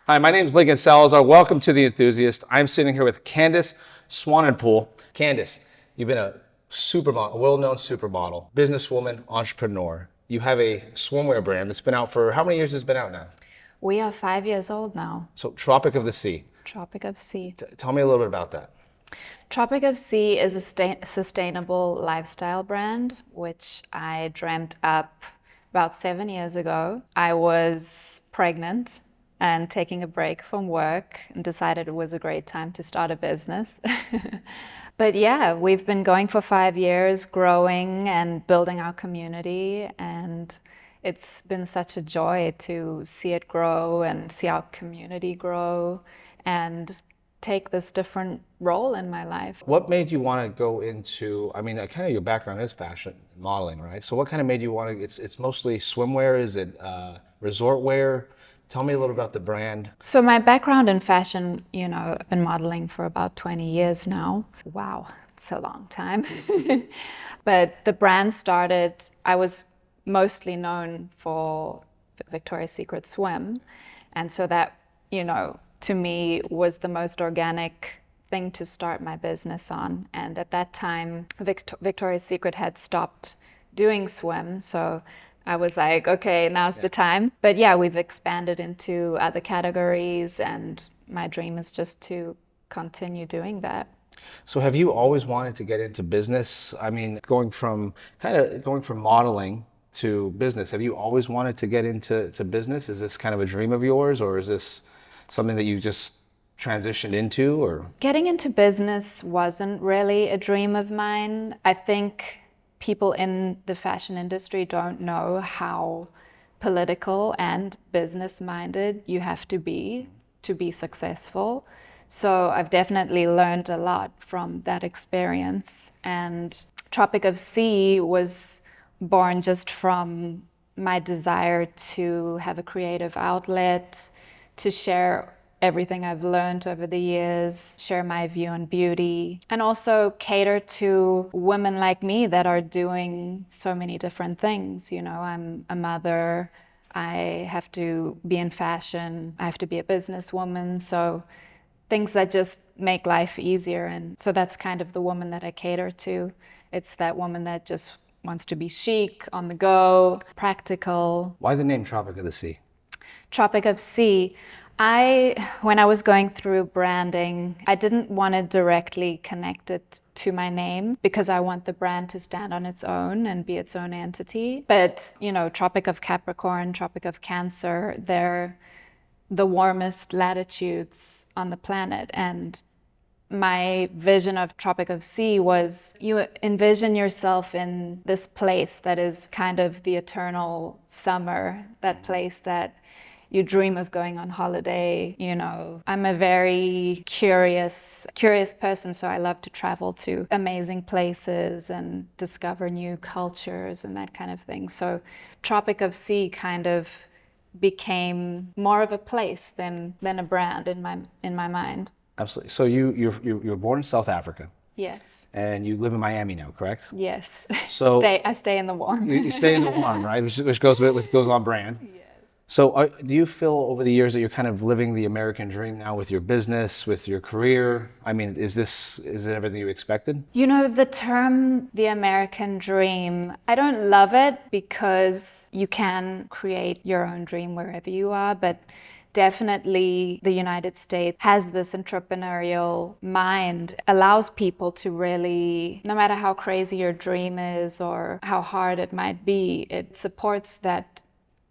Hi, my name is Lincoln Salazar. Welcome to The Enthusiast. I'm sitting here with Candice Swanepoel. Candice, you've been a supermodel, a well-known supermodel, businesswoman, entrepreneur. You have a swimwear brand that's been out for, how many years has it been out now? We are 5 years old now. So Tropic of the C. Tropic of C. Tell me a little bit about that. Tropic of C is a sustainable lifestyle brand, which I dreamt up about 7 years ago. I was pregnant and taking a break from work and decided it was a great time to start a business. But yeah, we've been going for 5 years, growing and building our community, and it's been such a joy to see it grow and see our community grow and take this different role in my life. What made you want to go into, kind of your background is fashion modeling, right? So what kind of made you want to, it's mostly swimwear, is it resort wear? Tell me a little about the brand. So my background in fashion, I've been modeling for about 20 years now. Wow, it's a long time. But the brand started, I was mostly known for Victoria's Secret swim. And so that, to me was the most organic thing to start my business on. And at that time, Victoria's Secret had stopped doing swim. So I was like, okay, now's the time. But yeah, we've expanded into other categories, and my dream is just to continue doing that. So have you always wanted to get into business? I mean, going from modeling to business, have you always wanted to get into business? Is this kind of a dream of yours, or is this something that you just transitioned into? Or getting into business wasn't really a dream of mine. I think people in the fashion industry don't know how political and business-minded you have to be successful. So I've definitely learned a lot from that experience. And Tropic of C was born just from my desire to have a creative outlet, to share everything I've learned over the years, share my view on beauty, and also cater to women like me that are doing so many different things. I'm a mother, I have to be in fashion, I have to be a businesswoman, so things that just make life easier. And so that's kind of the woman that I cater to. It's that woman that just wants to be chic, on the go, practical. why the name Tropic of the Sea? Tropic of C. When I was going through branding, I didn't want to directly connect it to my name because I want the brand to stand on its own and be its own entity. But, Tropic of Capricorn, Tropic of Cancer, they're the warmest latitudes on the planet. And my vision of Tropic of C was you envision yourself in this place that is kind of the eternal summer, that place that you dream of going on holiday. I'm a very curious person, so I love to travel to amazing places and discover new cultures and that kind of thing. So Tropic of C kind of became more of a place than a brand in my mind. Absolutely. So you were born in South Africa. Yes. And you live in Miami now, correct? Yes. So I stay in the warm. you stay in the warm, right? Which goes on brand. Yes. So do you feel over the years that you're kind of living the American dream now with your business, with your career? I mean, is it everything you expected? The term the American dream, I don't love it because you can create your own dream wherever you are, but definitely the United States has this entrepreneurial mind, allows people to really, no matter how crazy your dream is or how hard it might be, it supports that.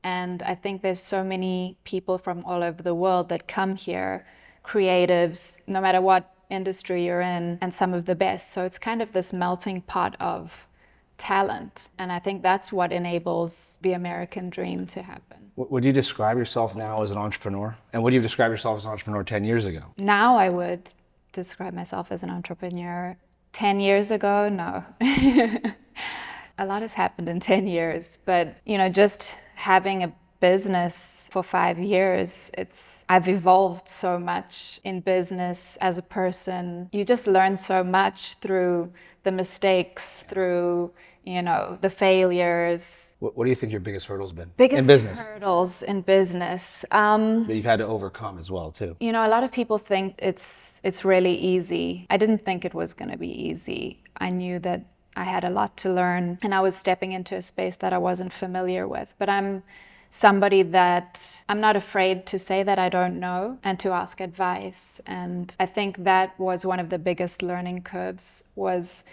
And I think there's so many people from all over the world that come here, creatives, no matter what industry you're in, and some of the best. So it's kind of this melting pot of talent. And I think that's what enables the American dream to happen. Would you describe yourself now as an entrepreneur? And would you describe yourself as an entrepreneur 10 years ago? Now I would describe myself as an entrepreneur. 10 years ago, no. A lot has happened in 10 years, but just having a business for 5 years, I've evolved so much in business as a person. You just learn so much through the mistakes, through, the failures. What do you think your biggest hurdle's been Biggest in business hurdles in business. that you've had to overcome as well too? A lot of people think it's really easy. I didn't think it was going to be easy. I knew that I had a lot to learn, and I was stepping into a space that I wasn't familiar with. But I'm somebody that I'm not afraid to say that I don't know and to ask advice. And I think that was one of the biggest learning curves was,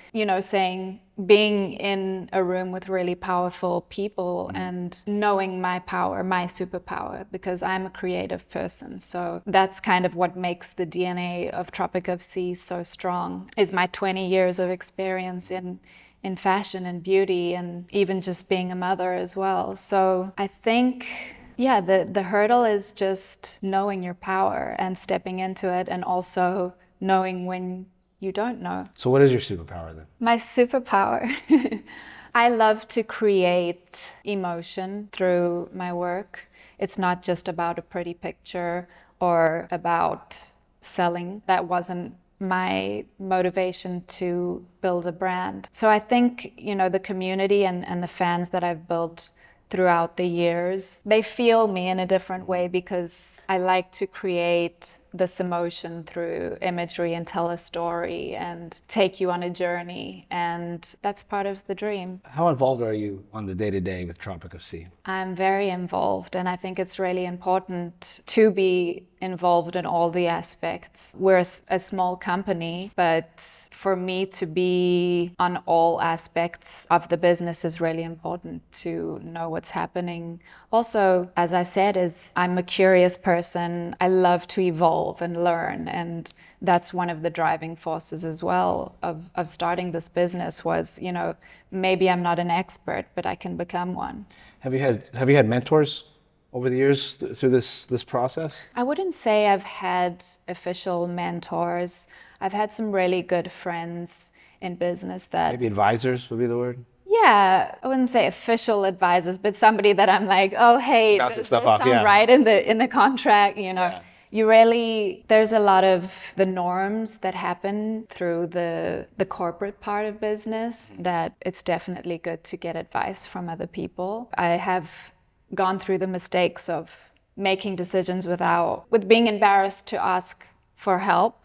being in a room with really powerful people and knowing my power, my superpower, because I'm a creative person. So that's kind of what makes the DNA of Tropic of C so strong, is my 20 years of experience in fashion and beauty, and even just being a mother as well. So I think, the hurdle is just knowing your power and stepping into it, and also knowing when you don't know. So what is your superpower then? My superpower? I love to create emotion through my work. It's not just about a pretty picture or about selling. That wasn't my motivation to build a brand. So I think, the community and the fans that I've built throughout the years, they feel me in a different way because I like to create this emotion through imagery and tell a story and take you on a journey. And that's part of the dream. How involved are you on the day-to-day with Tropic of C? I'm very involved, and I think it's really important to be involved in all the aspects. We're a small company, but for me to be on all aspects of the business is really important, to know what's happening. Also, as I said, I'm a curious person. I love to evolve and learn, and that's one of the driving forces as well of starting this business was, maybe I'm not an expert, but I can become one. Have you had mentors over the years through this process? I wouldn't say I've had official mentors. I've had some really good friends in business that... Maybe advisors would be the word? Yeah, I wouldn't say official advisors, but somebody that I'm like, oh, hey, does this sound right in the contract, Yeah. There's a lot of the norms that happen through the corporate part of business that it's definitely good to get advice from other people. I have gone through the mistakes of making decisions with being embarrassed to ask for help.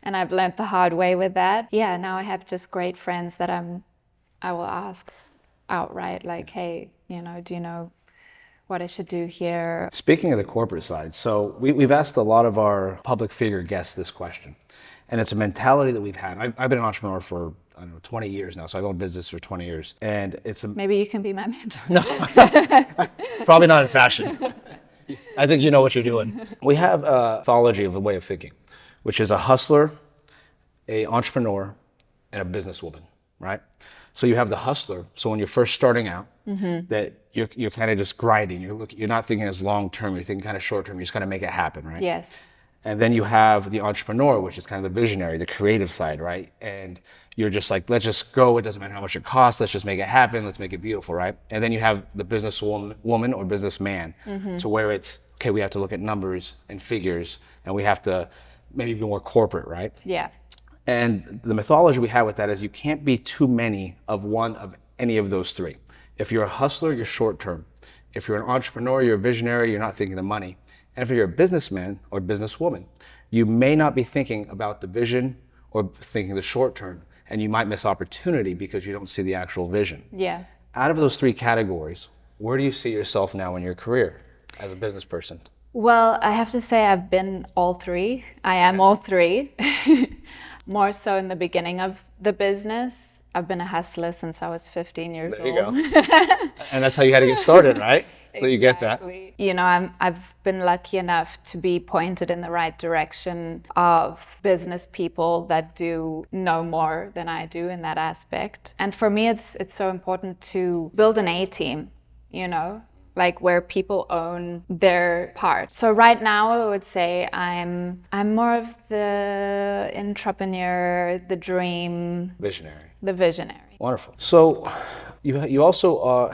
And I've learned the hard way with that. Yeah, now I have just great friends that I will ask outright, like, hey, do you know what I should do here? Speaking of the corporate side, so we've asked a lot of our public figure guests this question, and it's a mentality that we've had. I've been an entrepreneur for 20 years now, so I've owned business for 20 years, and Maybe you can be my mentor. No, probably not in fashion. I think you know what you're doing. We have a mythology of a way of thinking, which is a hustler, a entrepreneur, and a businesswoman, right? So you have the hustler. So when you're first starting out, that you're kind of just grinding. You're not thinking as long term. You're thinking kind of short term. You're just kind of make it happen, right? Yes. And then you have the entrepreneur, which is kind of the visionary, the creative side, right? And you're just like, let's just go. It doesn't matter how much it costs. Let's just make it happen. Let's make it beautiful, right? And then you have the woman or businessman, to where it's, okay, we have to look at numbers and figures, and we have to maybe be more corporate, right? Yeah. And the mythology we have with that is you can't be too many of one of any of those three. If you're a hustler, you're short term. If you're an entrepreneur, you're a visionary, you're not thinking the money. And if you're a businessman or businesswoman, you may not be thinking about the vision or thinking the short term, and you might miss opportunity because you don't see the actual vision. Yeah. Out of those three categories, where do you see yourself now in your career as a business person? Well, I have to say I've been all three. I am all three. More so in the beginning of the business. I've been a hustler since I was 15 years old. There you go. And that's how you had to get started, right? So you get that. I've been lucky enough to be pointed in the right direction of business people that do know more than I do in that aspect. And for me, it's so important to build an A-team, like where people own their part. So right now, I would say I'm more of the entrepreneur, the dream, Visionary. the visionary. Wonderful. So You also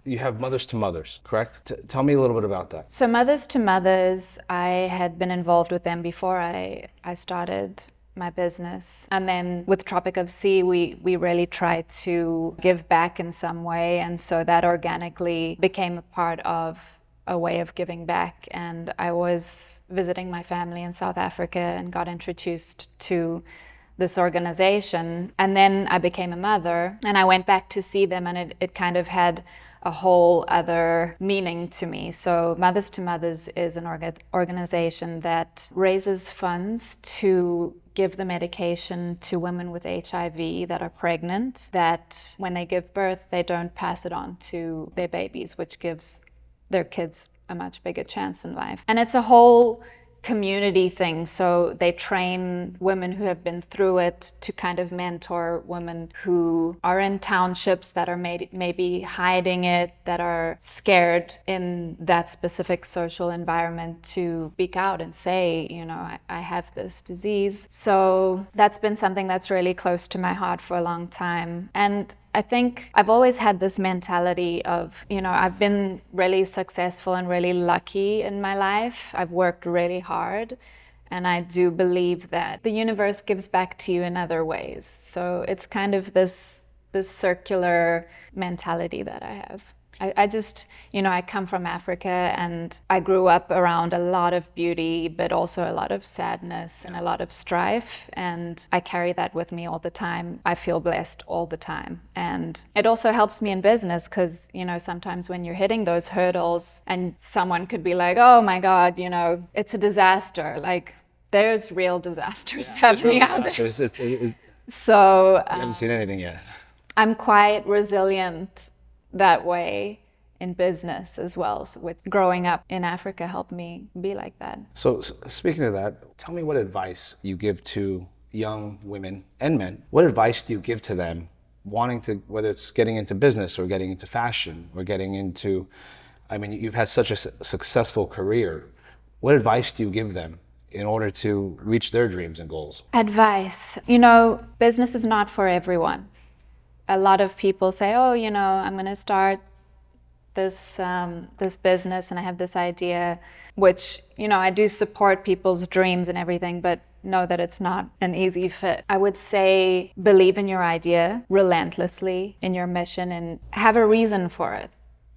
you have mothers to mothers, correct? Tell me a little bit about that. So Mothers to Mothers, I had been involved with them before I started my business. And then with Tropic of C, we really tried to give back in some way. And so that organically became a part of a way of giving back. And I was visiting my family in South Africa and got introduced to this organization. And then I became a mother and I went back to see them, and it kind of had a whole other meaning to me. So Mothers to Mothers is an organization that raises funds to give the medication to women with HIV that are pregnant, that when they give birth, they don't pass it on to their babies, which gives their kids a much bigger chance in life. And it's a whole community thing. So they train women who have been through it to kind of mentor women who are in townships that are maybe hiding it, that are scared in that specific social environment to speak out and say, you know, I have this disease. So that's been something that's really close to my heart for a long time. And I think I've always had this mentality of, you know, I've been really successful and really lucky in my life. I've worked really hard, and I do believe that the universe gives back to you in other ways. So it's kind of this circular mentality that I have. I just, you know, I come from Africa and I grew up around a lot of beauty, but also a lot of sadness and a lot of strife. And I carry that with me all the time. I feel blessed all the time. And it also helps me in business because, you know, sometimes when you're hitting those hurdles and someone could be like, oh my God, you know, it's a disaster. Like, there's real disasters happening out there. So you haven't seen anything yet. I'm quite resilient that way in business as well. So with growing up in Africa helped me be like that. So speaking of that, tell me what advice you give to young women and men. What advice do you give to them wanting to, whether it's getting into business or getting into fashion or getting into, I mean, you've had such a successful career. What advice do you give them in order to reach their dreams and goals? Advice. You know, business is not for everyone. A lot of people say, oh, you know, I'm going to start this business and I have this idea, which, you know, I do support people's dreams and everything, but know that it's not an easy fit. I would say believe in your idea relentlessly, in your mission, and have a reason for it.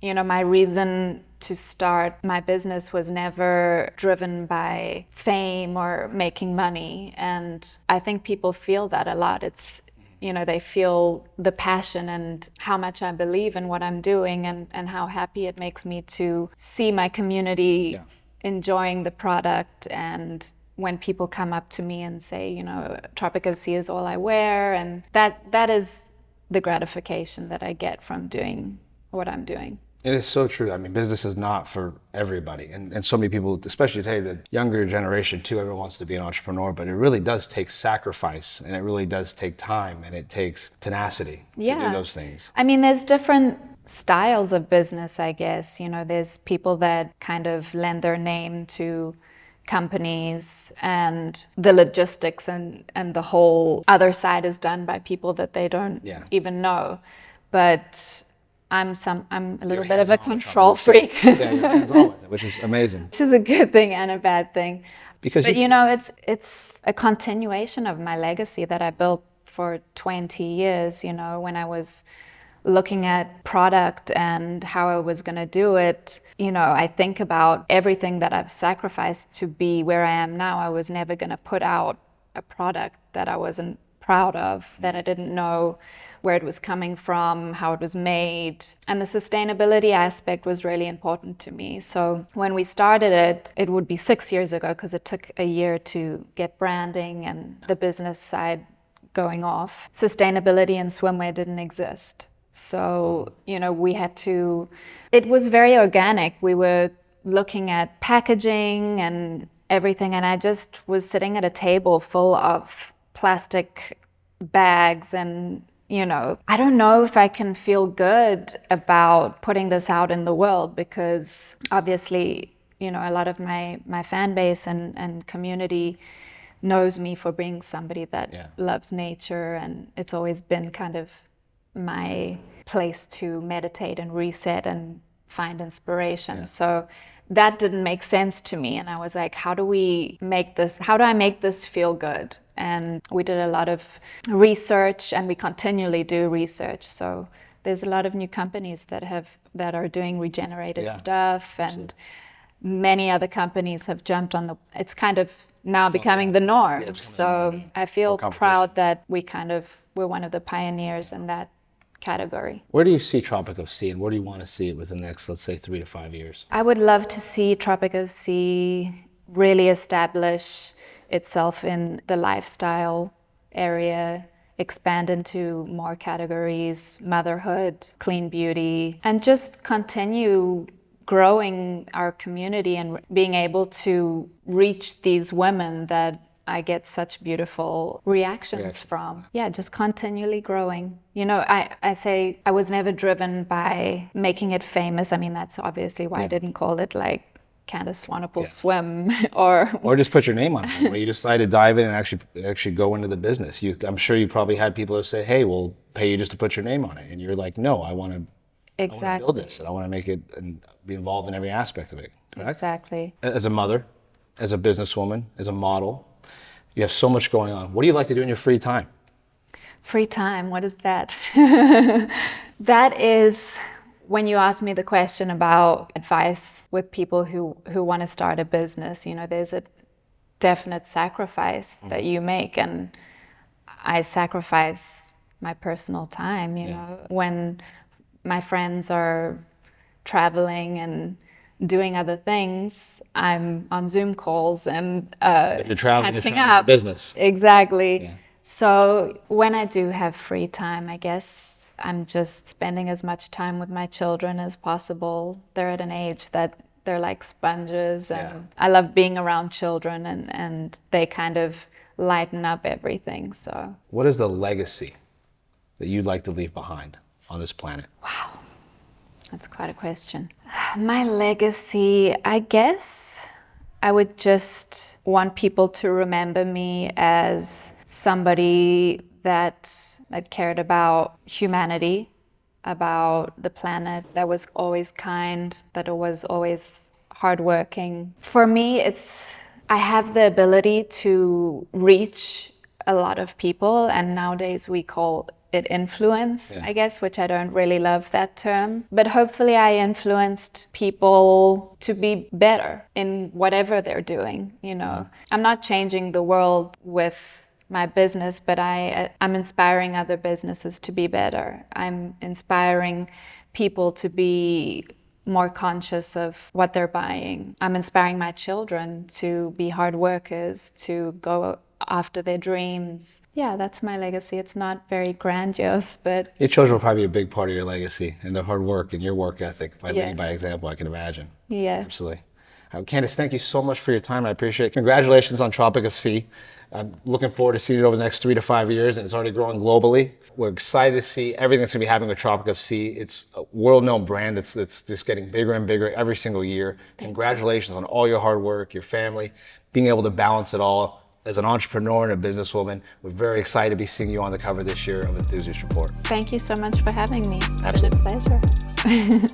You know, my reason to start my business was never driven by fame or making money. And I think people feel that a lot. It's, you know, they feel the passion and how much I believe in what I'm doing and how happy it makes me to see my community enjoying the product. And when people come up to me and say, you know, Tropic of C is all I wear, and that is the gratification that I get from doing what I'm doing. It is so true. I mean, business is not for everybody. And so many people, especially today, the younger generation too, everyone wants to be an entrepreneur, but it really does take sacrifice, and it really does take time, and it takes tenacity to do those things. I mean, there's different styles of business, I guess. You know, there's people that kind of lend their name to companies, and the logistics and the whole other side is done by people that they don't even know. But I'm a little bit of a control freak. Which is amazing. Which is a good thing and a bad thing. But you know, it's a continuation of my legacy that I built for 20 years. You know, when I was looking at product and how I was going to do it, you know, I think about everything that I've sacrificed to be where I am now. I was never going to put out a product that I wasn't proud of, that I didn't know where it was coming from, how it was made. And the sustainability aspect was really important to me. So when we started it, it would be 6 years ago, because it took a year to get branding and the business side going off. Sustainability in swimwear didn't exist. So, you know, it was very organic. We were looking at packaging and everything, and I just was sitting at a table full of plastic bags, and, you know, I don't know if I can feel good about putting this out in the world, because obviously, you know, a lot of my fan base and community knows me for being somebody that loves nature, and it's always been kind of my place to meditate and reset and find inspiration. So that didn't make sense to me. And I was like, how do I make this feel good? And we did a lot of research, and we continually do research. So there's a lot of new companies that are doing regenerated stuff, and many other companies have jumped on it's kind of now becoming the norm. So I feel proud that we're one of the pioneers in that category. Where do you see Tropic of C, and where do you want to see it within the next, let's say, 3 to 5 years? I would love to see Tropic of C really establish itself in the lifestyle area, expand into more categories, motherhood, clean beauty, and just continue growing our community and being able to reach these women that I get such beautiful reactions from. Yeah, just continually growing. You know, I say I was never driven by making it famous. I mean, that's obviously why I didn't call it like Candice Swanepoel Swim or just put your name on it. When you decide to dive in and actually go into the business, I'm sure you probably had people who say, "Hey, we'll pay you just to put your name on it," and you're like, "No, I want to build this, and I want to make it and be involved in every aspect of it." Correct? Exactly. As a mother, as a businesswoman, as a model, you have so much going on. What do you like to do in your free time? Free time, what is that? That is, when you ask me the question about advice with people who want to start a business, you know, there's a definite sacrifice that you make, and I sacrifice my personal time, you know, when my friends are traveling and doing other things, I'm on Zoom calls and If you're traveling, catching you're traveling up. for business. Exactly. Yeah. So when I do have free time, I guess I'm just spending as much time with my children as possible. They're at an age that they're like sponges, and I love being around children, and they kind of lighten up everything. So What is the legacy that you'd like to leave behind on this planet? wow, that's quite a question. My legacy, I guess I would just want people to remember me as somebody that cared about humanity, about the planet, that was always kind, that was always hardworking. For me, I have the ability to reach a lot of people, and nowadays we call it influence, I guess, which I don't really love that term. But hopefully I influenced people to be better in whatever they're doing, you know. I'm not changing the world with my business, but I'm inspiring other businesses to be better. I'm inspiring people to be more conscious of what they're buying. I'm inspiring my children to be hard workers, to go after their dreams. Yeah, that's my legacy. It's not very grandiose, but Your children will probably be a big part of your legacy and their hard work and your work ethic. By leading by example, I can imagine. yeah. Absolutely. Candice, thank you so much for your time. I appreciate it. Congratulations on Tropic of C. I'm looking forward to seeing it over the next 3 to 5 years, and it's already growing globally. We're excited to see everything that's going to be happening with Tropic of C. It's a world-known brand that's just getting bigger and bigger every single year. Congratulations on all your hard work, your family, being able to balance it all. As an entrepreneur and a businesswoman, we're very excited to be seeing you on the cover this year of Enthusiast Report. Thank you so much for having me. Absolutely. It's been a pleasure.